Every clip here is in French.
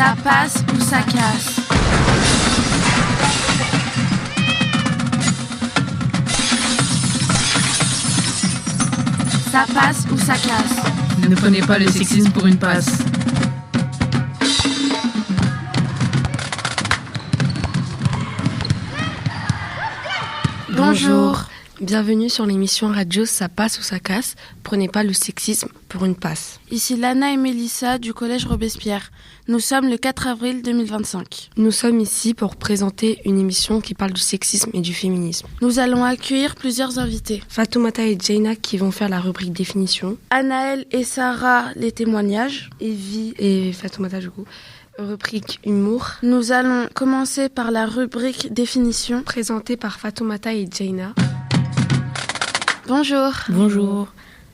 Ça passe ou ça casse. Ça passe ou ça casse. Ne prenez pas le sexisme pour une passe. Bonjour. Bienvenue sur l'émission radio Ça passe ou ça casse. Prenez pas le sexisme pour une passe. Ici Lana et Mélissa du Collège Robespierre. Nous sommes le 4 avril 2025. Nous sommes ici pour présenter une émission qui parle du sexisme et du féminisme. Nous allons accueillir plusieurs invités. Fatoumata et Jaina qui vont faire la rubrique définition. Anaël et Sarah, les témoignages. Evie et Fatoumata du coup. Rubrique humour. Nous allons commencer par la rubrique définition. Présentée par Fatoumata et Jaina. Bonjour. Bonjour.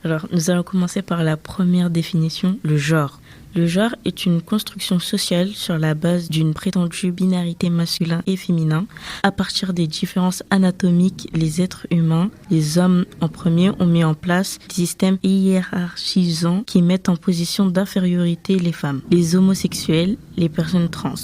Alors, nous allons commencer par la première définition, le genre. Le genre est une construction sociale sur la base d'une prétendue binarité masculin et féminin. À partir des différences anatomiques, les êtres humains, les hommes en premier, ont mis en place des systèmes hiérarchisants qui mettent en position d'infériorité les femmes, les homosexuels, les personnes trans.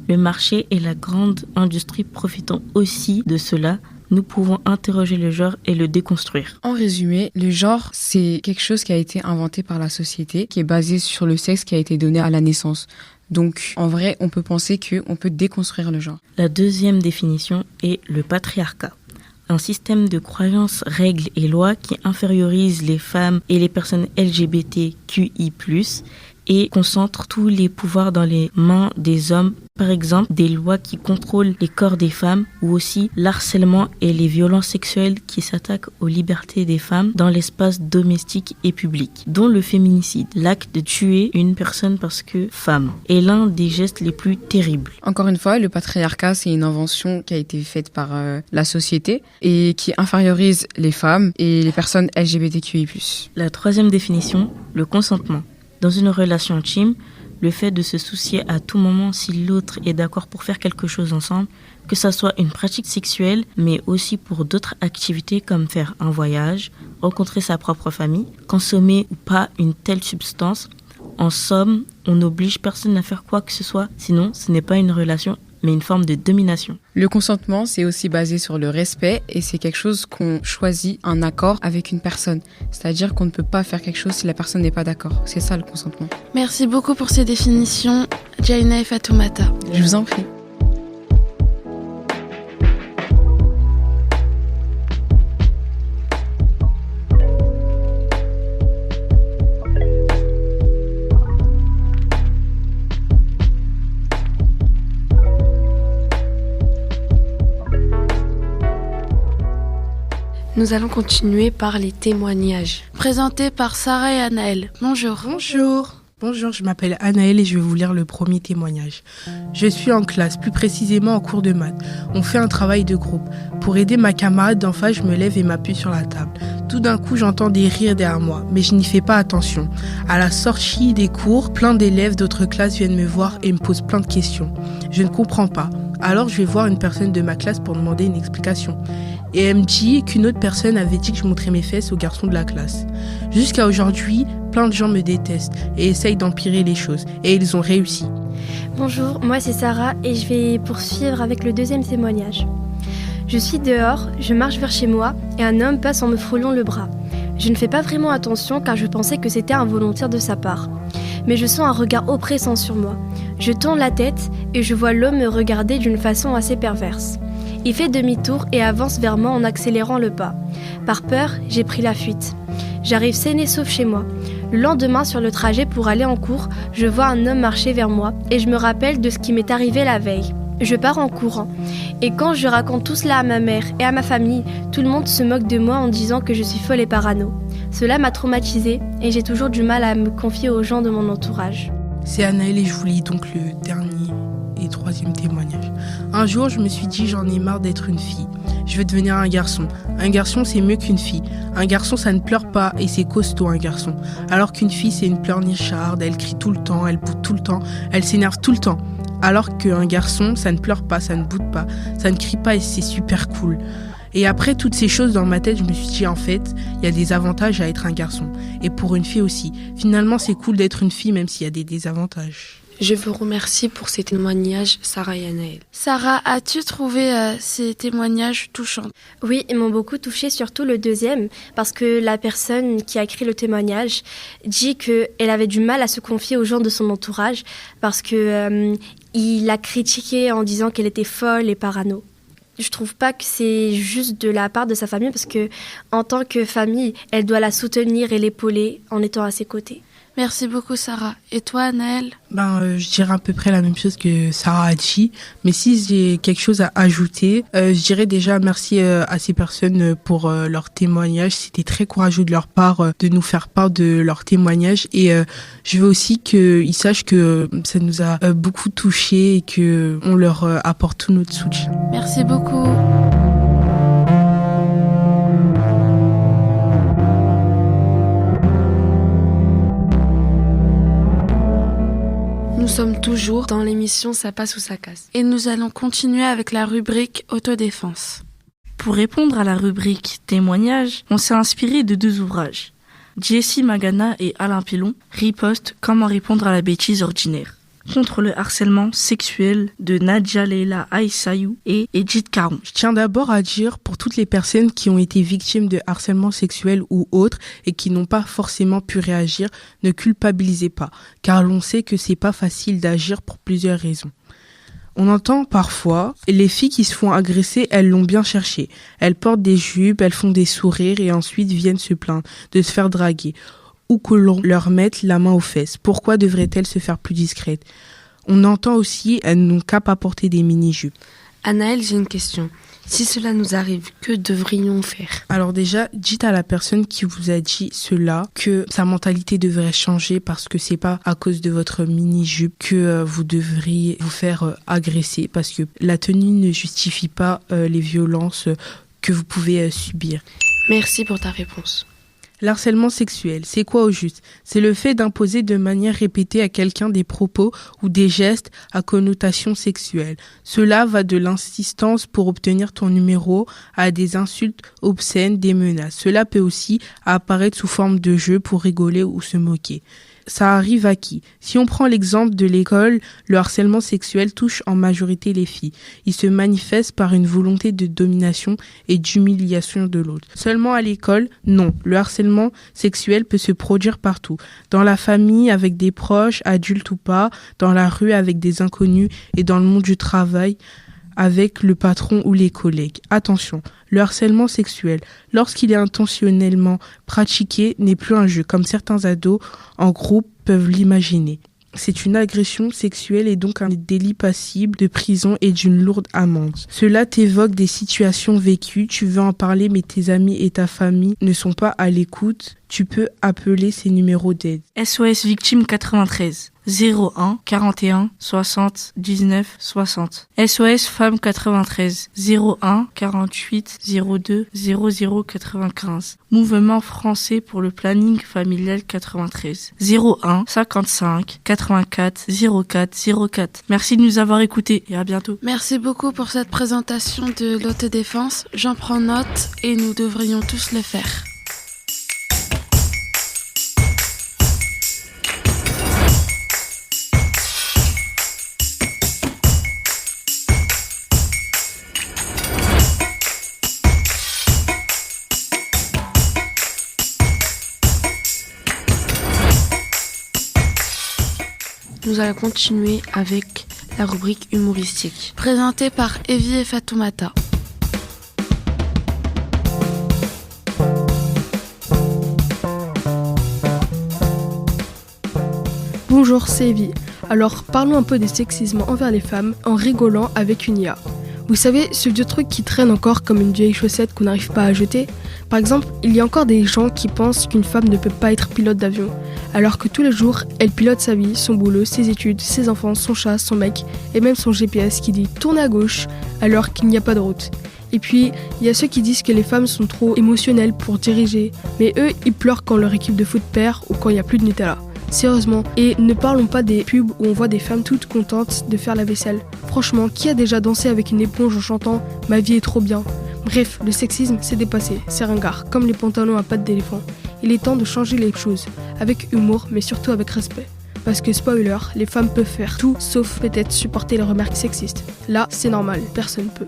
Le marché et la grande industrie profitant aussi de cela. Nous pouvons interroger le genre et le déconstruire. En résumé, le genre, c'est quelque chose qui a été inventé par la société, qui est basé sur le sexe qui a été donné à la naissance. Donc, en vrai, on peut penser qu'on peut déconstruire le genre. La deuxième définition est le patriarcat. Un système de croyances, règles et lois qui infériorise les femmes et les personnes LGBTQI+, et concentre tous les pouvoirs dans les mains des hommes. Par exemple, des lois qui contrôlent les corps des femmes ou aussi l'harcèlement et les violences sexuelles qui s'attaquent aux libertés des femmes dans l'espace domestique et public, dont le féminicide, l'acte de tuer une personne parce que femme, est l'un des gestes les plus terribles. Encore une fois, le patriarcat, c'est une invention qui a été faite par la société et qui infériorise les femmes et les personnes LGBTQI+. La troisième définition, le consentement. Dans une relation intime, le fait de se soucier à tout moment si l'autre est d'accord pour faire quelque chose ensemble, que ça soit une pratique sexuelle, mais aussi pour d'autres activités comme faire un voyage, rencontrer sa propre famille, consommer ou pas une telle substance. En somme, on n'oblige personne à faire quoi que ce soit, sinon ce n'est pas une relation, mais une forme de domination. Le consentement, c'est aussi basé sur le respect et c'est quelque chose qu'on choisit un accord avec une personne. C'est-à-dire qu'on ne peut pas faire quelque chose si la personne n'est pas d'accord. C'est ça le consentement. Merci beaucoup pour ces définitions, Jaina et Fatoumata. Je vous en prie. Nous allons continuer par les témoignages. Présentés par Sarah et Anaël. Bonjour. Bonjour, je m'appelle Anaël et je vais vous lire le premier témoignage. Je suis en classe, plus précisément en cours de maths. On fait un travail de groupe. Pour aider ma camarade d'en face, je me lève et m'appuie sur la table. Tout d'un coup, j'entends des rires derrière moi, mais je n'y fais pas attention. À la sortie des cours, plein d'élèves d'autres classes viennent me voir et me posent plein de questions. Je ne comprends pas. Alors, je vais voir une personne de ma classe pour demander une explication. Et elle me dit qu'une autre personne avait dit que je montrais mes fesses aux garçons de la classe. Jusqu'à aujourd'hui, plein de gens me détestent et essayent d'empirer les choses. Et ils ont réussi. Bonjour, moi c'est Sarah et je vais poursuivre avec le deuxième témoignage. Je suis dehors, je marche vers chez moi et un homme passe en me frôlant le bras. Je ne fais pas vraiment attention car je pensais que c'était involontaire de sa part. Mais je sens un regard oppressant sur moi. Je tourne la tête et je vois l'homme me regarder d'une façon assez perverse. Il fait demi-tour et avance vers moi en accélérant le pas. Par peur, j'ai pris la fuite. J'arrive saine et sauve chez moi. Le lendemain, sur le trajet pour aller en cours, je vois un homme marcher vers moi et je me rappelle de ce qui m'est arrivé la veille. Je pars en courant. Et quand je raconte tout cela à ma mère et à ma famille, tout le monde se moque de moi en disant que je suis folle et parano. Cela m'a traumatisée et j'ai toujours du mal à me confier aux gens de mon entourage. C'est Anaël et je vous lis donc le dernier et troisième témoignage. Un jour, je me suis dit j'en ai marre d'être une fille. Je veux devenir un garçon. Un garçon, c'est mieux qu'une fille. Un garçon, ça ne pleure pas et c'est costaud, un garçon. Alors qu'une fille, c'est une pleurnicharde, elle crie tout le temps, elle boude tout le temps, elle s'énerve tout le temps. Alors qu'un garçon, ça ne pleure pas, ça ne boude pas, ça ne crie pas et c'est super cool. Et après toutes ces choses dans ma tête, je me suis dit en fait, il y a des avantages à être un garçon. Et pour une fille aussi. Finalement, c'est cool d'être une fille même s'il y a des désavantages. Je vous remercie pour ces témoignages, Sarah et Anaëlle. Sarah, as-tu trouvé ces témoignages touchants? Oui, ils m'ont beaucoup touchée, surtout le deuxième, parce que la personne qui a écrit le témoignage dit qu'elle avait du mal à se confier aux gens de son entourage, parce que il l'a critiquée en disant qu'elle était folle et parano. Je trouve pas que c'est juste de la part de sa famille, parce que en tant que famille, elle doit la soutenir et l'épauler en étant à ses côtés. Merci beaucoup Sarah. Et toi Anaëlle? Je dirais à peu près la même chose que Sarah a dit, mais si j'ai quelque chose à ajouter, je dirais déjà merci à ces personnes pour leur témoignage. C'était très courageux de leur part de nous faire part de leur témoignage, et je veux aussi qu'ils sachent que ça nous a beaucoup touchés et que on leur apporte tout notre soutien. Merci beaucoup. Nous sommes toujours dans l'émission Ça passe ou ça casse. Et nous allons continuer avec la rubrique autodéfense. Pour répondre à la rubrique témoignages, on s'est inspiré de 2 ouvrages. Jessie Magana et Alain Pilon, Riposte, comment répondre à la bêtise ordinaire. Contre le harcèlement sexuel de Nadia Leila Aïssaïou et Edith Caron. Je tiens d'abord à dire pour toutes les personnes qui ont été victimes de harcèlement sexuel ou autre et qui n'ont pas forcément pu réagir, ne culpabilisez pas, car l'on sait que c'est pas facile d'agir pour plusieurs raisons. On entend parfois, les filles qui se font agresser, elles l'ont bien cherché. Elles portent des jupes, elles font des sourires et ensuite viennent se plaindre de se faire draguer. Ou que l'on leur mette la main aux fesses. Pourquoi devraient-elles se faire plus discrètes? On entend aussi, elles n'ont qu'à pas porter des mini-jupes. Anaëlle, j'ai une question. Si cela nous arrive, que devrions-nous faire? Alors déjà, dites à la personne qui vous a dit cela que sa mentalité devrait changer, parce que c'est pas à cause de votre mini-jupe que vous devriez vous faire agresser, parce que la tenue ne justifie pas les violences que vous pouvez subir. Merci pour ta réponse. L'harcèlement sexuel, c'est quoi au juste? C'est le fait d'imposer de manière répétée à quelqu'un des propos ou des gestes à connotation sexuelle. Cela va de l'insistance pour obtenir ton numéro à des insultes obscènes, des menaces. Cela peut aussi apparaître sous forme de jeu pour rigoler ou se moquer. Ça arrive à qui? Si on prend l'exemple de l'école, le harcèlement sexuel touche en majorité les filles. Il se manifeste par une volonté de domination et d'humiliation de l'autre. Seulement à l'école? Non. Le harcèlement sexuel peut se produire partout. Dans la famille, avec des proches, adultes ou pas, dans la rue avec des inconnus et dans le monde du travail, avec le patron ou les collègues. Attention, le harcèlement sexuel, lorsqu'il est intentionnellement pratiqué, n'est plus un jeu, comme certains ados en groupe peuvent l'imaginer. C'est une agression sexuelle et donc un délit passible de prison et d'une lourde amende. Cela t'évoque des situations vécues, tu veux en parler mais tes amis et ta famille ne sont pas à l'écoute. Tu peux appeler ces numéros d'aide. SOS Victime 93 01 41 60 19 60. SOS Femme 93 01 48 02 00 95. Mouvement français pour le planning familial 93 01 55 84 04 04. Merci de nous avoir écoutés et à bientôt. Merci beaucoup pour cette présentation de l'autodéfense. J'en prends note et nous devrions tous le faire. Nous allons continuer avec la rubrique humoristique. Présentée par Evie et Fatoumata. Bonjour, c'est Evie. Alors parlons un peu des sexismes envers les femmes en rigolant avec une IA. Vous savez, ce vieux truc qui traîne encore comme une vieille chaussette qu'on n'arrive pas à jeter. Par exemple, il y a encore des gens qui pensent qu'une femme ne peut pas être pilote d'avion, alors que tous les jours, elle pilote sa vie, son boulot, ses études, ses enfants, son chat, son mec, et même son GPS qui dit « tourne à gauche » alors qu'il n'y a pas de route. Et puis, il y a ceux qui disent que les femmes sont trop émotionnelles pour diriger, mais eux, ils pleurent quand leur équipe de foot perd ou quand il n'y a plus de Nutella. Sérieusement, et ne parlons pas des pubs où on voit des femmes toutes contentes de faire la vaisselle. Franchement, qui a déjà dansé avec une éponge en chantant « Ma vie est trop bien ». Bref, le sexisme, c'est dépassé, c'est ringard, comme les pantalons à pattes d'éléphant. Il est temps de changer les choses, avec humour, mais surtout avec respect. Parce que spoiler, les femmes peuvent faire tout sauf peut-être supporter les remarques sexistes. Là, c'est normal, personne peut.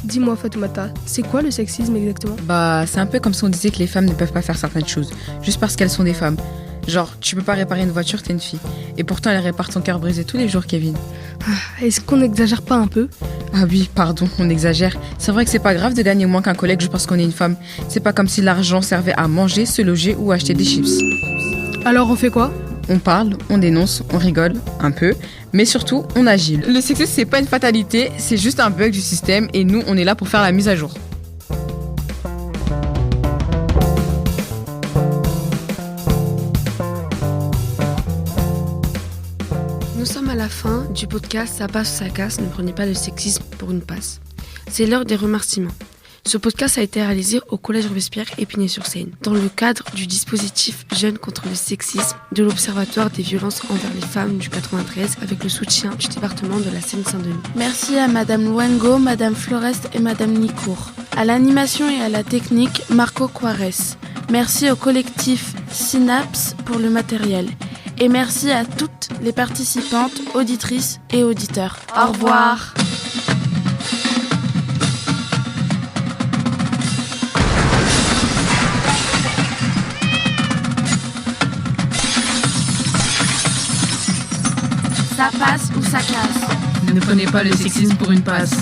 Dis-moi Fatoumata, c'est quoi le sexisme exactement ? Bah, c'est un peu comme si on disait que les femmes ne peuvent pas faire certaines choses, juste parce qu'elles sont des femmes. Genre, tu peux pas réparer une voiture, t'es une fille. Et pourtant, elle répare ton cœur brisé tous les jours, Kevin. Est-ce qu'on n'exagère pas un peu ? Ah oui, pardon, on exagère. C'est vrai que c'est pas grave de gagner moins qu'un collègue juste parce qu'on est une femme. C'est pas comme si l'argent servait à manger, se loger ou acheter des chips. Alors on fait quoi ? On parle, on dénonce, on rigole, un peu, mais surtout, on agit. Le sexisme, c'est pas une fatalité, c'est juste un bug du système et nous, on est là pour faire la mise à jour. Nous sommes à la fin du podcast Ça passe ou ça casse, ne prenez pas le sexisme pour une passe. C'est l'heure des remerciements. Ce podcast a été réalisé au Collège Robespierre Épinay-sur-Seine, dans le cadre du dispositif Jeunes contre le sexisme de l'Observatoire des violences envers les femmes du 93 avec le soutien du département de la Seine-Saint-Denis. Merci à Madame Luengo, Madame Florest et Madame Nicourt. À l'animation et à la technique, Marco Quares. Merci au collectif Synapse pour le matériel. Et merci à toutes les participantes, auditrices et auditeurs. Au revoir. Ça passe ou ça casse. Ne prenez pas le sexisme pour une passe.